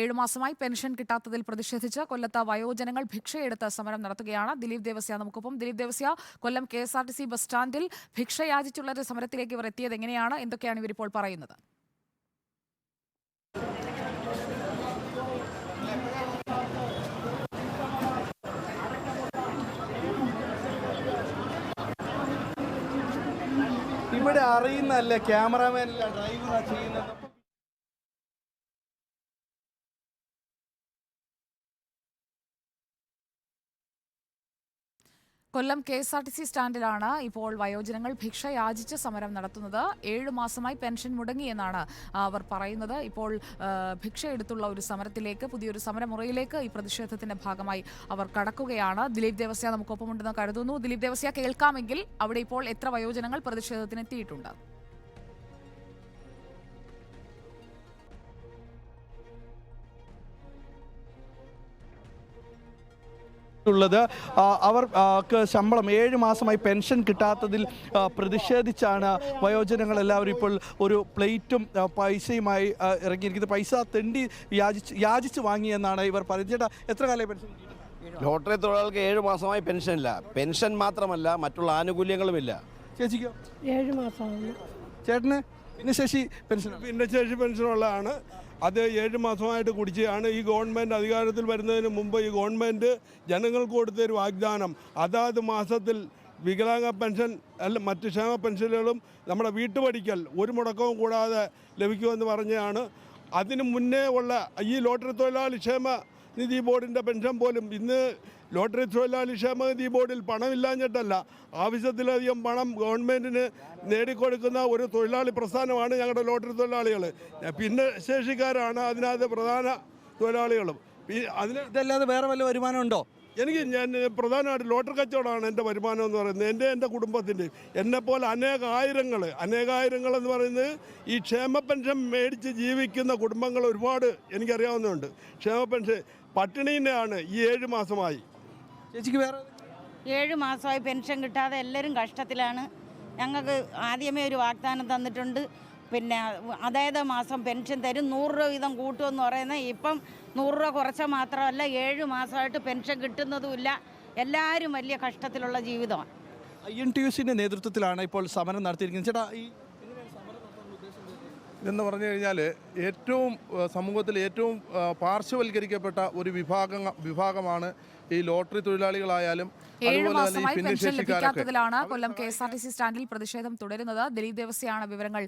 7 മാസമായി പെൻഷൻ കിട്ടാത്തതിൽ പ്രതിഷേധിച്ച് കൊല്ലത്ത് വയോജനങ്ങൾ ഭിക്ഷയെടുത്ത് സമരം നടത്തുകയാണ്. ദിലീപ് ദേവസ്യ നമുക്കൊപ്പം. ദിലീപ് ദേവസ്യ, കൊല്ലം KSRTC ബസ് സ്റ്റാൻഡിൽ ഭിക്ഷയാചിച്ചുള്ള ഒരു സമരത്തിലേക്ക് ഇവർ എത്തിയത് എങ്ങനെയാണ്? എന്തൊക്കെയാണ് ഇവരിപ്പോൾ പറയുന്നത്? ഇവിടെ അറിയുന്നല്ലേ ക്യാമറാമാനല്ല ഡ്രൈവറാ ചെയ്യുന്നത്. കൊല്ലം KSRTC സ്റ്റാൻഡിലാണ് ഇപ്പോൾ വയോജനങ്ങൾ ഭിക്ഷ യാചിച്ച് സമരം നടത്തുന്നത്. 7 മാസമായി പെൻഷൻ മുടങ്ങിയെന്നാണ് അവർ പറയുന്നത്. ഇപ്പോൾ ഭിക്ഷ എടുത്തുള്ള ഒരു സമരത്തിലേക്ക്, പുതിയൊരു സമരമുറയിലേക്ക് ഈ പ്രതിഷേധത്തിന്റെ ഭാഗമായി അവർ കടക്കുകയാണ്. ദിലീപ് ദേവസ്യ നമുക്കൊപ്പമുണ്ടെന്ന് കരുതുന്നു. ദിലീപ് ദേവസ്യ, കേൾക്കാമെങ്കിൽ അവിടെ ഇപ്പോൾ എത്ര വയോജനങ്ങൾ പ്രതിഷേധത്തിന് എത്തിയിട്ടുണ്ട്? ുള്ളത് അവർക്ക് ശമ്പളം 7 മാസമായി പെൻഷൻ കിട്ടാത്തതിൽ പ്രതിഷേധിച്ചാണ് വയോജനങ്ങൾ എല്ലാവരും ഇപ്പോൾ ഒരു പ്ലേറ്റും പൈസയുമായി ഇറങ്ങിയിരിക്കുന്നത്. പൈസ തെണ്ടി യാചിച്ച് വാങ്ങിയെന്നാണ് ഇവർ പറയുന്നത്. എത്ര കാലമായി പെൻഷൻ? ലോട്ടറി തൊഴിലാളികൾക്ക് 7 മാസമായി പെൻഷനില്ല. പെൻഷൻ മാത്രമല്ല, മറ്റുള്ള ആനുകൂല്യങ്ങളുമില്ല. ചേച്ചിക്കോ? 7 മാസമാണ്. ചേട്ടന് ഭിന്നശേഷി പെൻഷൻ? ഭിന്നശേഷി പെൻഷനുള്ളതാണ്. അത് 7 മാസമായിട്ട് കുടിച്ചാണ്. ഈ ഗവൺമെൻറ് അധികാരത്തിൽ വരുന്നതിന് മുമ്പ് ഈ ഗവൺമെൻറ് ജനങ്ങൾക്ക് കൊടുത്തൊരു വാഗ്ദാനം, അതാത് മാസത്തിൽ വികലാംഗ പെൻഷൻ മറ്റ് ക്ഷേമ പെൻഷനുകളും നമ്മുടെ വീട്ടുപടിക്കൽ ഒരു മുടക്കവും കൂടാതെ ലഭിക്കുമെന്ന് പറഞ്ഞാണ്. അതിന് മുന്നേ ഉള്ള ഈ ലോട്ടറി തൊഴിലാളി ക്ഷേമ നിധി ബോർഡിൻ്റെ പെൻഷൻ പോലും ഇന്ന് ലോട്ടറി തൊഴിലാളി ക്ഷേമനിധി ബോർഡിൽ പണമില്ലാഞ്ഞിട്ടല്ല, ആവശ്യത്തിലധികം പണം ഗവൺമെൻറ്റിന് നേടിക്കൊടുക്കുന്ന ഒരു തൊഴിലാളി പ്രസ്ഥാനമാണ് ഞങ്ങളുടെ ലോട്ടറി തൊഴിലാളികൾ. പിന്നെ ശേഷിക്കാരാണ് അതിനകത്ത് പ്രധാന തൊഴിലാളികളും. ഇതല്ലാതെ വേറെ വല്ല വരുമാനം ഉണ്ടോ? ഞാൻ പ്രധാനമായിട്ട് ലോട്ടറി കച്ചവടമാണ് എൻ്റെ വരുമാനം എന്ന് പറയുന്നത്. എൻ്റെ കുടുംബത്തിൻ്റെ എന്നെപ്പോലെ അനേകായിരങ്ങൾ എന്ന് പറയുന്നത് ഈ ക്ഷേമ പെൻഷൻ മേടിച്ച് ജീവിക്കുന്ന കുടുംബങ്ങൾ ഒരുപാട് എനിക്കറിയാവുന്നതുണ്ട്. ക്ഷേമ പെൻഷൻ പട്ടിണിയാണ് ഈ 7 മാസമായി. ചേച്ചിക്ക് വേറെ? 7 മാസമായി പെൻഷൻ കിട്ടാതെ എല്ലാവരും കഷ്ടത്തിലാണ്. ഞങ്ങൾക്ക് ആദ്യമേ ഒരു വാഗ്ദാനം തന്നിട്ടുണ്ട്, പിന്നെ അതായത് മാസം പെൻഷൻ തരും, 100 രൂപ വീതം കൂട്ടുമെന്ന് പറയുന്നത്. ഇപ്പം 100 രൂപ കുറച്ച മാത്രമല്ല, 7 മാസമായിട്ട് പെൻഷൻ കിട്ടുന്നതുമില്ല. എല്ലാവരും വലിയ കഷ്ടത്തിലുള്ള ജീവിതമാണ്. INTUCന്റെ നേതൃത്വത്തിലാണ് ഇപ്പോൾ സമരം നടത്തിയിരിക്കുന്നത്. ചേട്ടാ, എന്ന് പറഞ്ഞു കഴിഞ്ഞാൽ സമൂഹത്തിൽ ഏറ്റവും പാർശ്വവൽക്കരിക്കപ്പെട്ട ഒരു വിഭാഗമാണ് ഈ ലോട്ടറി തൊഴിലാളികളായാലും 7 മാസമായി പെൻഷൻ ലഭിക്കാത്തതിലാണ് കൊല്ലം KSRTC സ്റ്റാൻഡിൽ പ്രതിഷേധം തുടരുന്നത്. ദിലീപ് ദേവസ്യയാണ് വിവരങ്ങൾ